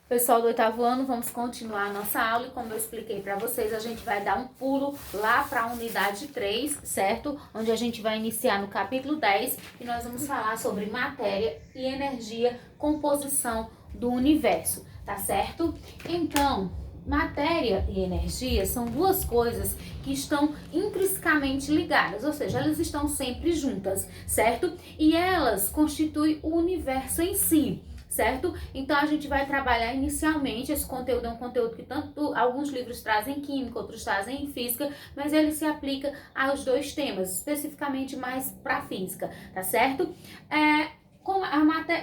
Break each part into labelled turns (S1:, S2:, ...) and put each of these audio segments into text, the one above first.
S1: Pessoal do oitavo ano, vamos continuar a nossa aula e como eu expliquei para vocês, a gente vai dar um pulo lá para a unidade 3, certo? Onde a gente vai iniciar no capítulo 10 e nós vamos falar sobre matéria e energia, composição do universo, tá certo? Então, matéria e energia são duas coisas que estão intrinsecamente ligadas, ou seja, elas estão sempre juntas, certo? E elas constituem o universo em si. Certo? Então a gente vai trabalhar inicialmente, esse conteúdo é um conteúdo que tanto alguns livros trazem química, outros trazem física, mas ele se aplica aos dois temas, especificamente mais para física, tá certo?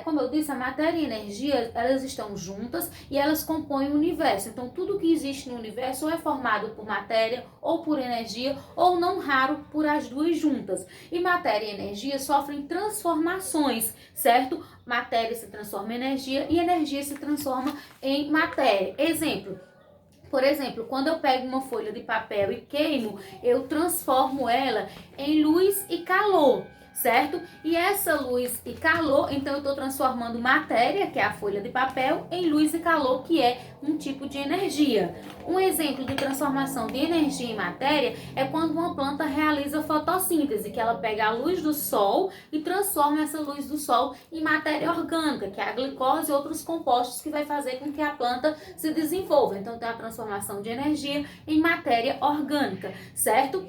S1: Como eu disse, a matéria e a energia, elas estão juntas e elas compõem o universo. Então, tudo que existe no universo ou é formado por matéria ou por energia, ou não raro por as duas juntas. E matéria e energia sofrem transformações, certo? Matéria se transforma em energia e energia se transforma em matéria. Por exemplo, quando eu pego uma folha de papel e queimo, eu transformo ela em luz e calor, certo? E essa luz e calor, então eu estou transformando matéria, que é a folha de papel, em luz e calor, que é um tipo de energia. Um exemplo de transformação de energia em matéria é quando uma planta realiza fotossíntese, que ela pega a luz do sol e transforma essa luz do sol em matéria orgânica, que é a glicose e outros compostos que vai fazer com que a planta se desenvolva. Então tem a transformação de energia em matéria orgânica, certo?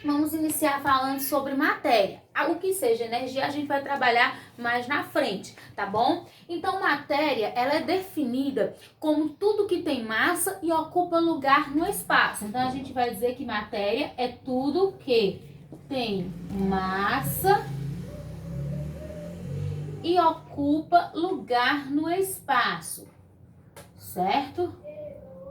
S1: Vamos iniciar falando sobre matéria. O que seja energia a gente vai trabalhar mais na frente, tá bom? Então, matéria, ela é definida como tudo que tem massa e ocupa lugar no espaço. Então, a gente vai dizer que matéria é tudo que tem massa e ocupa lugar no espaço, certo?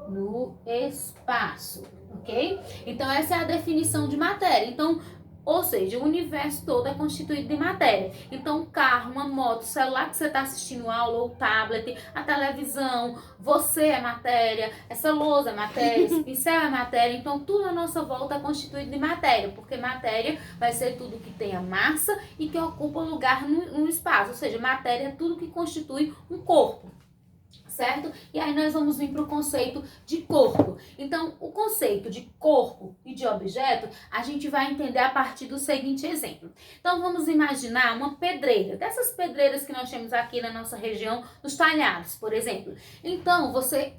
S1: No espaço, ok? Então essa é a definição de matéria. Então, ou seja, o universo todo é constituído de matéria. Então, um carro, uma moto, o celular que você está assistindo aula, ou o tablet, a televisão, você é matéria, essa lousa é matéria, esse pincel é matéria. Então, tudo à nossa volta é constituído de matéria, porque matéria vai ser tudo que tenha massa e que ocupa lugar no espaço. Ou seja, matéria é tudo que constitui um corpo. Certo? E aí nós vamos vir para o conceito de corpo. Então, o conceito de corpo e de objeto, a gente vai entender a partir do seguinte exemplo. Então, vamos imaginar uma pedreira, dessas pedreiras que nós temos aqui na nossa região, nos talhados, por exemplo. Então,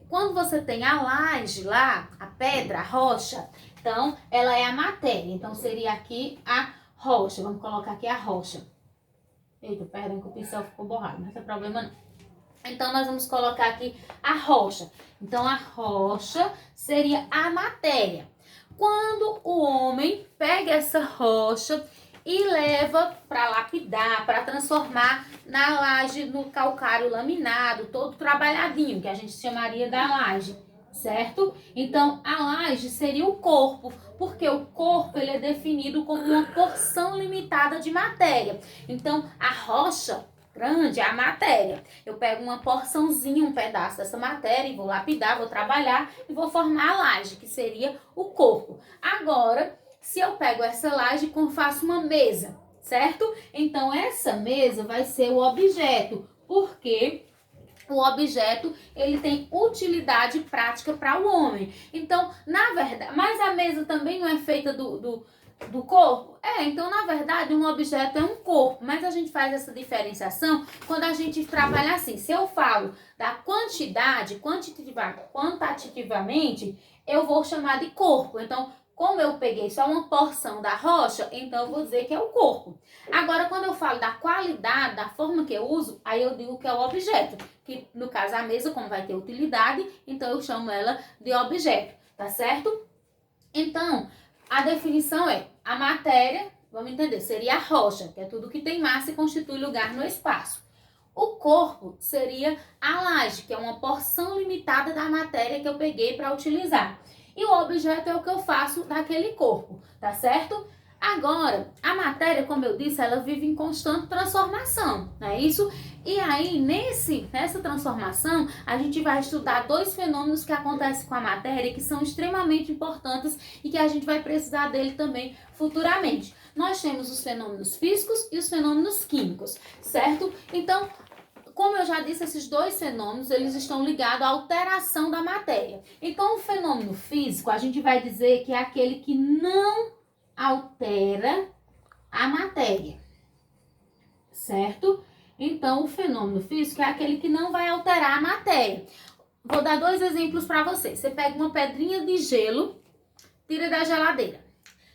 S1: quando você tem a laje lá, a pedra, a rocha, então, ela é a matéria. Então, seria aqui a rocha. Vamos colocar aqui a rocha. Eita, perdão que o pincel ficou borrado, não tem problema não. Então, nós vamos colocar aqui a rocha. Então, a rocha seria a matéria. Quando o homem pega essa rocha e leva para lapidar, para transformar na laje, no calcário laminado, todo trabalhadinho, que a gente chamaria da laje, certo? Então, a laje seria o corpo, porque o corpo ele é definido como uma porção limitada de matéria. Então, a rocha grande é a matéria. Eu pego uma porçãozinha, um pedaço dessa matéria e vou lapidar, vou trabalhar e vou formar a laje, que seria o corpo. Agora, se eu pego essa laje e faço uma mesa, certo? Então, essa mesa vai ser o objeto, porque o objeto, ele tem utilidade prática para o homem. Então, na verdade, mas a mesa também não é feita do corpo? Então, na verdade, um objeto é um corpo, mas a gente faz essa diferenciação quando a gente trabalha assim. Se eu falo da quantidade, quantitativamente, eu vou chamar de corpo. Então, como eu peguei só uma porção da rocha, então eu vou dizer que é o corpo. Agora, quando eu falo da qualidade, da forma que eu uso, aí eu digo que é o objeto. Que, no caso, a mesa, como vai ter utilidade, então eu chamo ela de objeto, tá certo? Então, a definição é a matéria, vamos entender, seria a rocha, que é tudo que tem massa e constitui lugar no espaço. O corpo seria a laje, que é uma porção limitada da matéria que eu peguei para utilizar. E o objeto é o que eu faço daquele corpo, tá certo? Agora, a matéria, como eu disse, ela vive em constante transformação, não é isso? E aí, nessa transformação, a gente vai estudar dois fenômenos que acontecem com a matéria que são extremamente importantes e que a gente vai precisar dele também futuramente. Nós temos os fenômenos físicos e os fenômenos químicos, certo? Então, como eu já disse, esses dois fenômenos, eles estão ligados à alteração da matéria. Então, o fenômeno físico, a gente vai dizer que é aquele que não altera a matéria, certo? Então, o fenômeno físico é aquele que não vai alterar a matéria. Vou dar dois exemplos para vocês. Você pega uma pedrinha de gelo, tira da geladeira.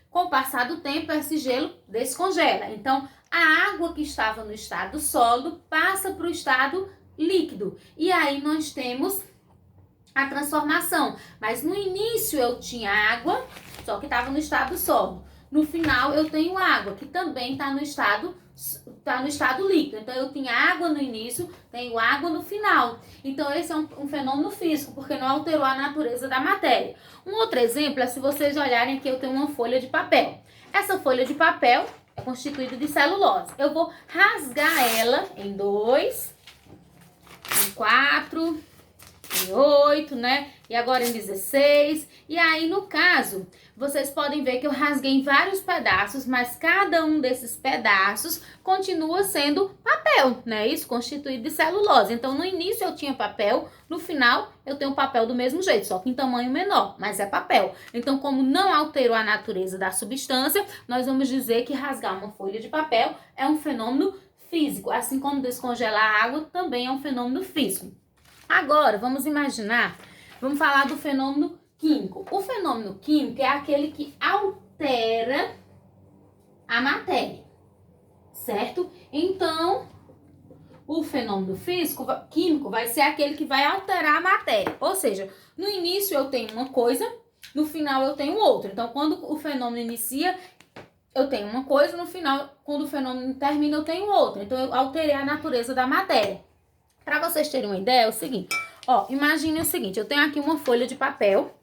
S1: Com o passar do tempo, esse gelo descongela. Então, a água que estava no estado sólido passa para o estado líquido. E aí nós temos a transformação. Mas no início eu tinha água, só que estava no estado sólido. No final eu tenho água, que também está no estado líquido. Então eu tinha água no início, tenho água no final. Então esse é um fenômeno físico, porque não alterou a natureza da matéria. Um outro exemplo é se vocês olharem aqui, eu tenho uma folha de papel. Essa folha de papel é constituída de celulose. Eu vou rasgar ela em 2, em 4, em 8, né? E agora em 16. E aí, no caso, vocês podem ver que eu rasguei em vários pedaços, mas cada um desses pedaços continua sendo papel, né? Isso constituído de celulose. Então, no início eu tinha papel, no final eu tenho papel do mesmo jeito, só que em tamanho menor, mas é papel. Então, como não alterou a natureza da substância, nós vamos dizer que rasgar uma folha de papel é um fenômeno físico, assim como descongelar a água também é um fenômeno físico. Agora, vamos imaginar, vamos falar do fenômeno químico. O fenômeno químico é aquele que altera a matéria, certo? Então, o fenômeno químico vai ser aquele que vai alterar a matéria. Ou seja, no início eu tenho uma coisa, no final eu tenho outra. Então, quando o fenômeno inicia, eu tenho uma coisa, no final, quando o fenômeno termina, eu tenho outra. Então, eu alterei a natureza da matéria. Para vocês terem uma ideia, é o seguinte, ó, imagine o seguinte, eu tenho aqui uma folha de papel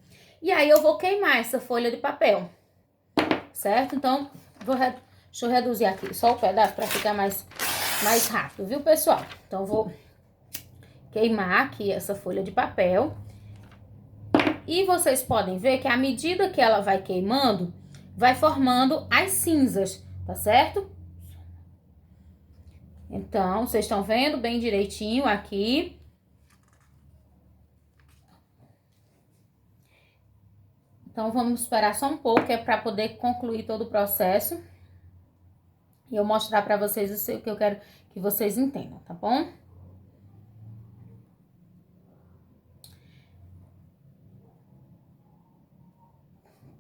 S1: e aí eu vou queimar essa folha de papel, certo? Então, deixa eu reduzir aqui só o pedaço para ficar mais rápido, viu, pessoal? Então, eu vou queimar aqui essa folha de papel e vocês podem ver que à medida que ela vai queimando, vai formando as cinzas, tá certo? Então, vocês estão vendo bem direitinho aqui. Então, vamos esperar só um pouco, é para poder concluir todo o processo. E eu mostrar para vocês o que eu quero que vocês entendam, tá bom?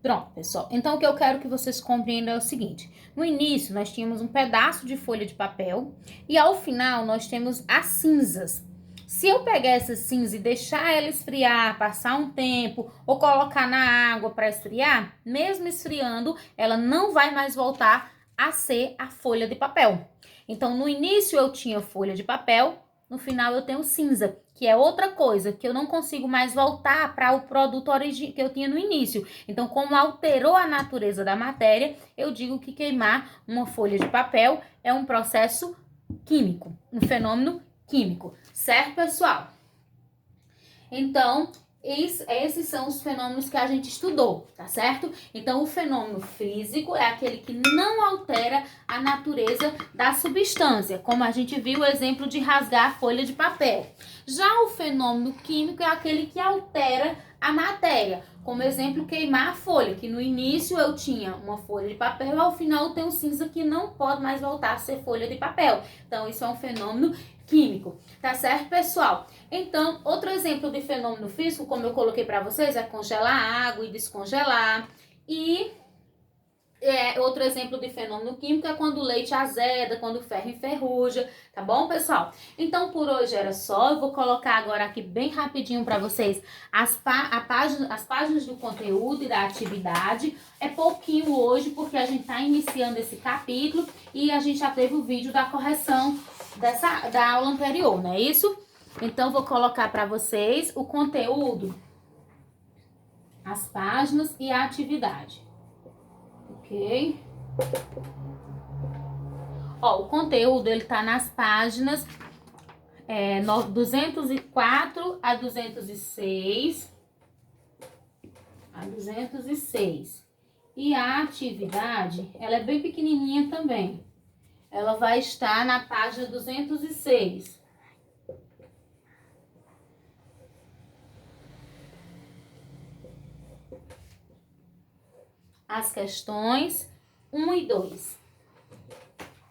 S1: Pronto, pessoal. Então, o que eu quero que vocês compreendam é o seguinte. No início, nós tínhamos um pedaço de folha de papel e ao final nós temos as cinzas. Se eu pegar essa cinza e deixar ela esfriar, passar um tempo ou colocar na água para esfriar, mesmo esfriando, ela não vai mais voltar a ser a folha de papel. Então, no início eu tinha folha de papel, no final eu tenho cinza, que é outra coisa, que eu não consigo mais voltar para o produto que eu tinha no início. Então, como alterou a natureza da matéria, eu digo que queimar uma folha de papel é um processo químico, um fenômeno químico. Certo, pessoal? Então, esses são os fenômenos que a gente estudou, tá certo? Então, o fenômeno físico é aquele que não altera a natureza da substância, como a gente viu o exemplo de rasgar a folha de papel. Já o fenômeno químico é aquele que altera a matéria, como exemplo, queimar a folha, que no início eu tinha uma folha de papel, ao final eu tenho cinza que não pode mais voltar a ser folha de papel. Então, isso é um fenômeno químico, tá certo, pessoal? Então, outro exemplo de fenômeno físico, como eu coloquei para vocês, é congelar água e descongelar. E outro exemplo de fenômeno químico é quando o leite azeda, quando o ferro enferruja, tá bom, pessoal? Então, por hoje era só. Eu vou colocar agora aqui bem rapidinho para vocês as páginas do conteúdo e da atividade. É pouquinho hoje, porque a gente tá iniciando esse capítulo e a gente já teve o vídeo da correção da aula anterior, não é isso? Então, vou colocar para vocês o conteúdo, as páginas e a atividade. Ok? Ó, o conteúdo, ele tá nas páginas 204 a 206. A 206. E a atividade, ela é bem pequenininha também. Ela vai estar na página 206. as questões 1 e 2.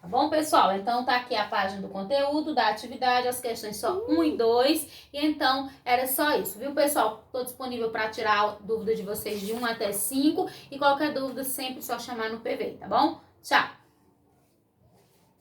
S1: Tá bom, pessoal? Então, tá aqui a página do conteúdo, da atividade, as questões só 1 e 2. E então, era só isso, viu, pessoal? Tô disponível para tirar a dúvida de vocês de 1 até 5. E qualquer dúvida, sempre só chamar no PV, tá bom? Tchau!